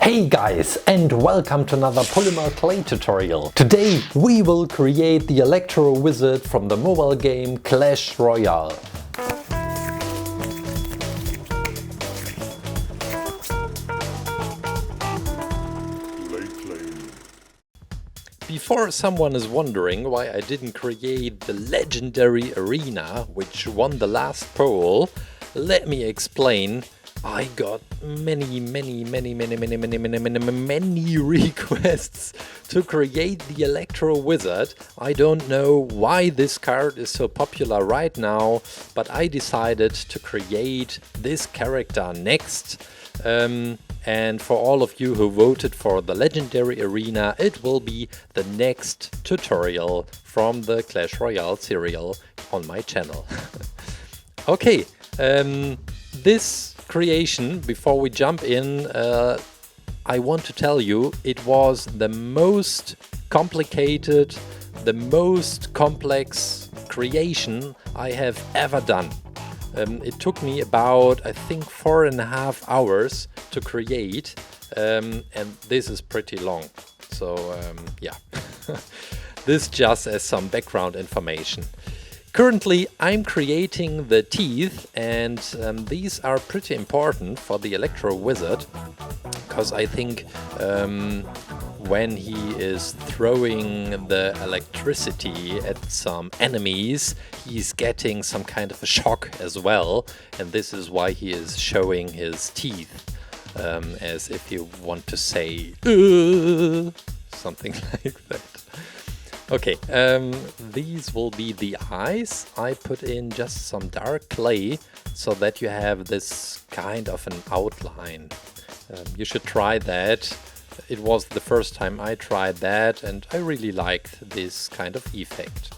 Hey guys, and welcome to another Polymer clay tutorial. Today we will create the Electro Wizard from the mobile game Clash Royale. Before someone is wondering why I didn't create the legendary arena which won the last poll, let me explain. I got many requests to create the Electro Wizard. I don't know why this card is so popular right now, but I decided to create this character next. And for all of you who voted for the legendary arena, it will be the next tutorial from the Clash Royale serial on my channel. Okay, this creation, before we jump in, I want to tell you it was the most complicated, the most complex creation I have ever done. It took me about, I think, 4.5 hours to create, and this is pretty long. So yeah, this just as some background information. Currently, I'm creating the teeth, and these are pretty important for the Electro Wizard, because I think when he is throwing the electricity at some enemies, he's getting some kind of a shock as well, and this is why he is showing his teeth, as if you want to say something like that. Okay, these will be the eyes. I put in just some dark clay so that you have this kind of an outline. You should try that. It was the first time I tried that, and I really liked this kind of effect.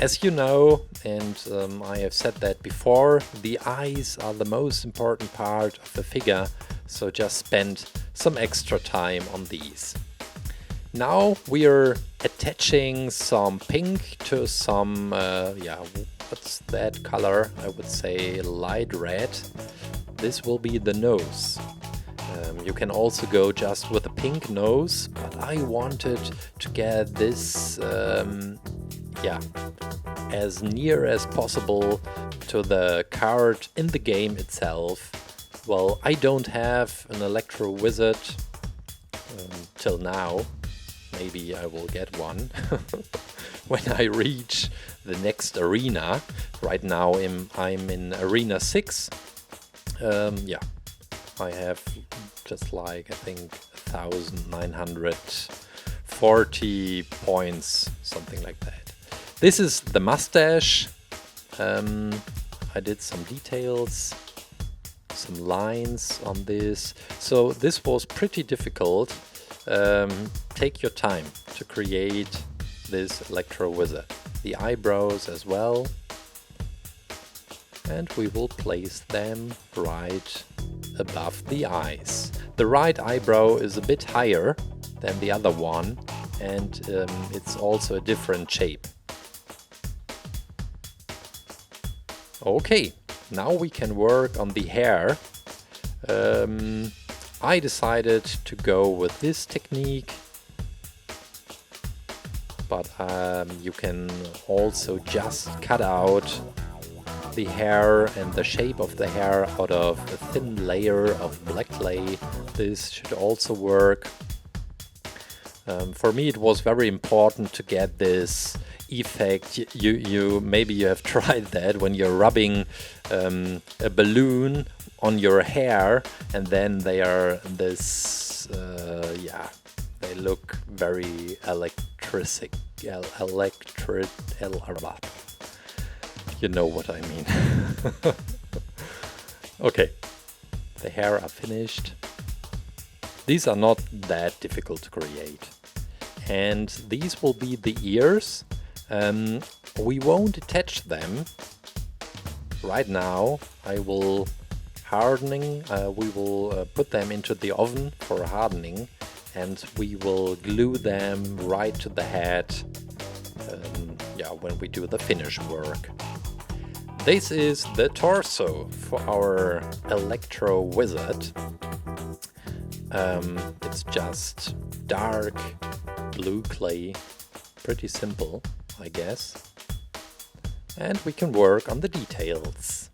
As you know, and I have said that before, the eyes are the most important part of the figure, so just spend some extra time on these. Now we are attaching some pink to some, yeah, what's that color? I would say light red. This will be the nose. You can also go just with a pink nose, but I wanted to get this, yeah, as near as possible to the card in the game itself. Well, I don't have an Electro Wizard till now. Maybe I will get one when I reach the next arena. Right now I'm in Arena 6. Yeah, I have just like, I think, 1940 points, something like that. This is the mustache. I did some details, some lines on this. So this was pretty difficult. Take your time to create this Electro Wizard. The eyebrows as well. And we will place them right above the eyes. The right eyebrow is a bit higher than the other one, and it's also a different shape. Okay, now we can work on the hair. I decided to go with this technique, but you can also just cut out the hair and the shape of the hair out of a thin layer of black clay. This should also work. For me it was very important to get this effect. Maybe you have tried that when you're rubbing a balloon on your hair, and then they are this, yeah, they look very electric. You know what I mean. Okay, the hair are finished. These are not that difficult to create. And these will be the ears. We won't attach them. Right now I will we will put them into the oven for hardening, and we will glue them right to the head, yeah, when we do the finish work. This is the torso for our Electro Wizard. It's just dark blue clay, pretty simple, I guess. And we can work on the details.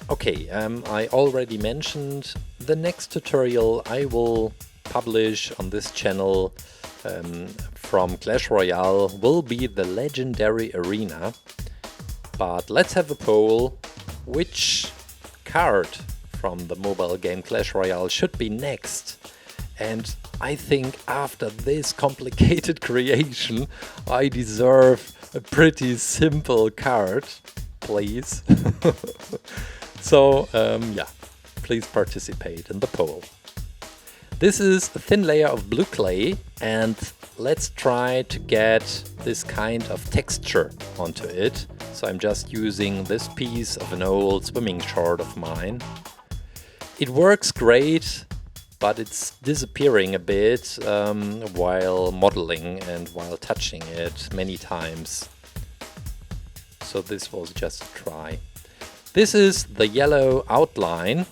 Okay, I already mentioned the next tutorial I will publish on this channel from Clash Royale will be the legendary arena. But let's have a poll. Which card from the mobile game Clash Royale should be next? And I think after this complicated creation I deserve a pretty simple card, please. So yeah, please participate in the poll. This is a thin layer of blue clay, and let's try to get this kind of texture onto it. So I'm just using this piece of an old swimming short of mine. It works great, but it's disappearing a bit while modeling and while touching it many times. So this was just a try. This is the yellow outline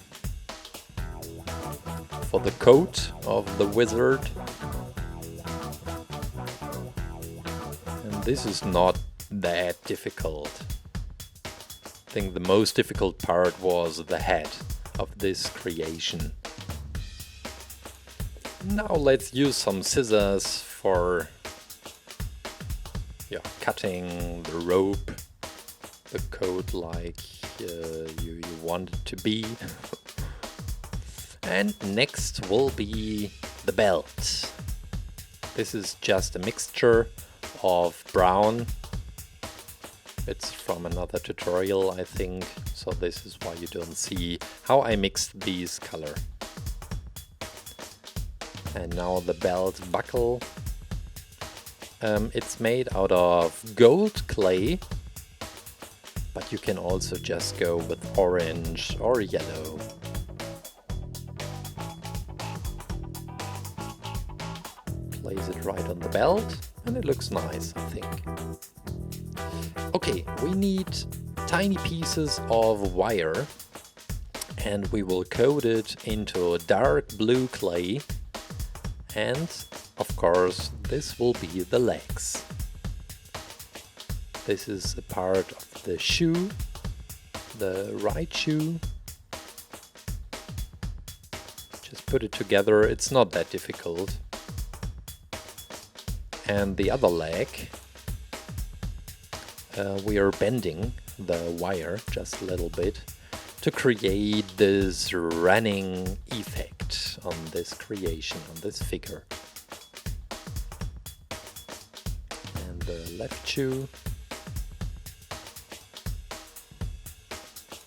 for the coat of the wizard. And this is not that difficult. I think the most difficult part was the head of this creation. Now let's use some scissors for cutting the rope, the coat like you want it to be. And next will be the belt. This is just a mixture of brown. It's from another tutorial, I think, so this is why you don't see how I mixed these color. And now the belt buckle. It's made out of gold clay, but you can also just go with orange or yellow. Place it right on the belt and it looks nice, I think. Okay, we need tiny pieces of wire and we will coat it into dark blue clay, and of course this will be the legs. This is a part of the shoe, the right shoe. Just put it together, it's not that difficult. And the other leg, we are bending the wire just a little bit to create this running effect on this creation, on this figure. And the left shoe.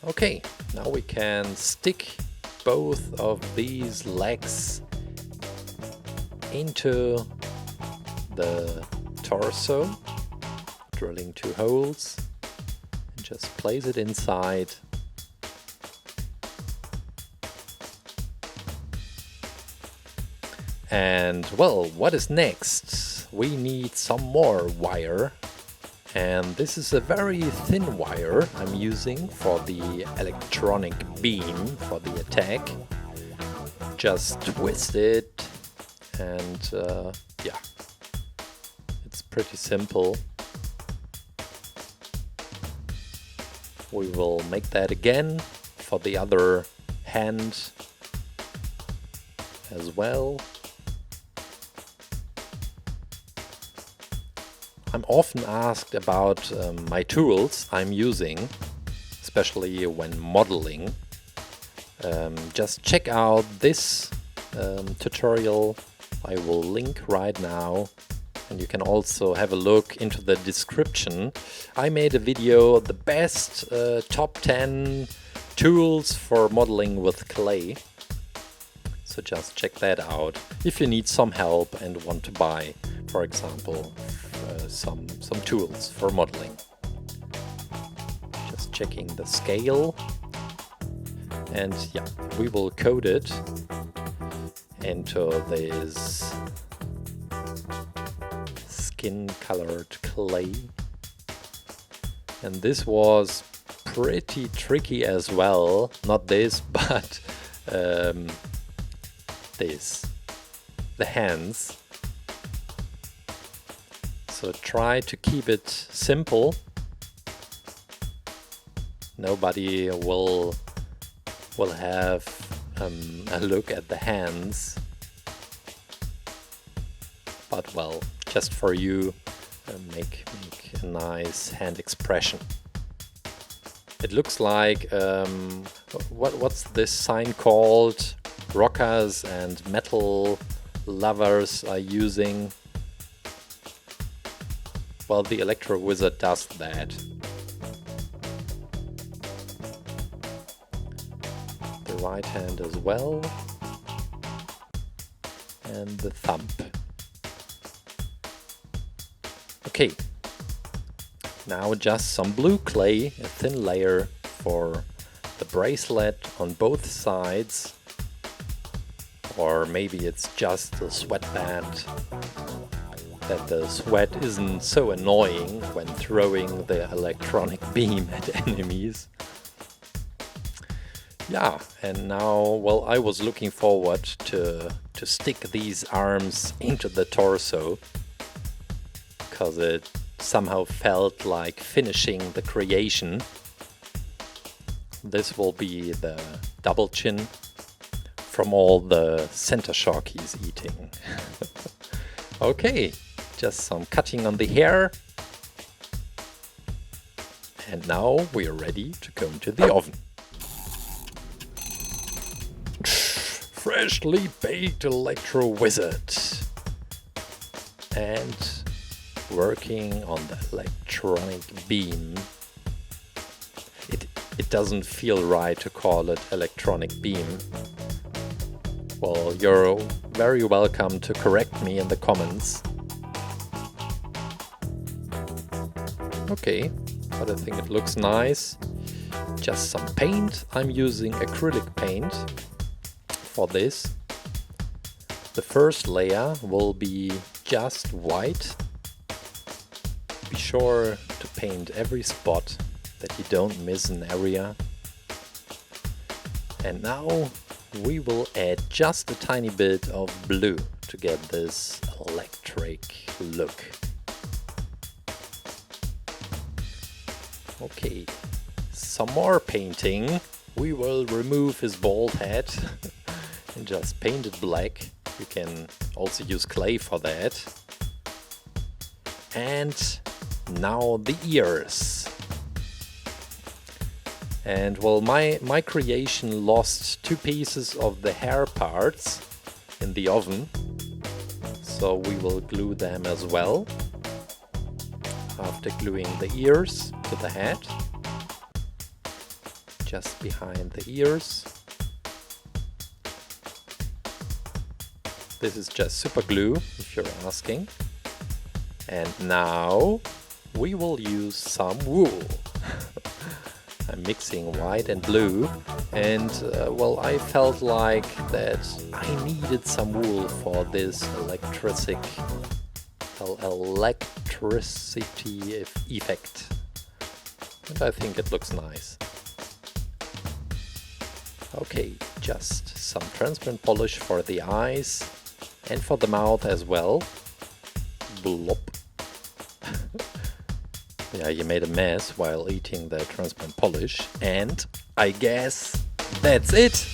Okay, now we can stick both of these legs into the torso, drilling 2 holes, and just place it inside. And well, what is next? We need some more wire. And this is a very thin wire I'm using for the electronic beam for the attack. Just twist it and yeah, it's pretty simple. We will make that again for the other hand as well. I'm often asked about my tools I'm using, especially when modeling. Just check out this tutorial I will link right now, and you can also have a look into the description. I made a video, the best top 10 tools for modeling with clay. So just check that out if you need some help and want to buy, for example, some tools for modeling. Just checking the scale, and yeah, we will coat it into this skin colored clay. And this was pretty tricky as well, not this, but the hands. So try to keep it simple. Nobody will have a look at the hands, but well, just for you, make a nice hand expression. It looks like what's this sign called? Rockers and metal lovers are using. Well, the Electro Wizard does that. The right hand as well. And the thumb. Okay. Now just some blue clay, a thin layer for the bracelet on both sides. Or maybe it's just a sweatband, that the sweat isn't so annoying when throwing the electronic beam at enemies. Yeah, and now, well, I was looking forward to stick these arms into the torso, because it somehow felt like finishing the creation. This will be the double chin from all the center shock he's eating. Okay, just some cutting on the hair. And now we're ready to go into the oven. Freshly baked Electro Wizard. And working on the electronic beam. It doesn't feel right to call it electronic beam. Well, you're very welcome to correct me in the comments. Okay, but I think it looks nice. Just some paint. I'm using acrylic paint for this. The first layer will be just white. Be sure to paint every spot that you don't miss an area. And now we will add just a tiny bit of blue to get this electric look. Okay, some more painting. We will remove his bald head and just paint it black. You can also use clay for that. And now the ears. And well, my creation lost 2 pieces of the hair parts in the oven, so we will glue them as well. After gluing the ears to the head, just behind the ears. This is just super glue, if you're asking. And now we will use some wool. I'm mixing white and blue, and well, I felt like that I needed some wool for this electricity effect, and I think it looks nice. Okay, just some transparent polish for the eyes and for the mouth as well. Blop. Yeah, you made a mess while eating the transparent polish, and I guess that's it.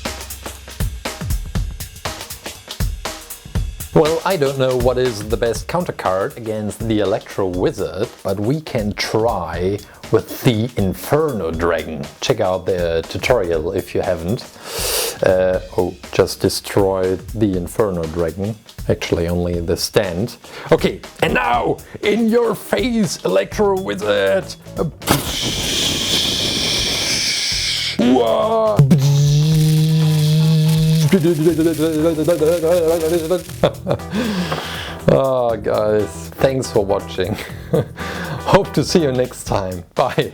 Well, I don't know what is the best countercard against the Electro Wizard, but we can try with the Inferno Dragon. Check out the tutorial if you haven't. Just destroyed the Inferno Dragon. Actually, only the stand. Okay, and now, in your face, Electro Wizard! Oh, guys, thanks for watching. Hope to see you next time. Bye.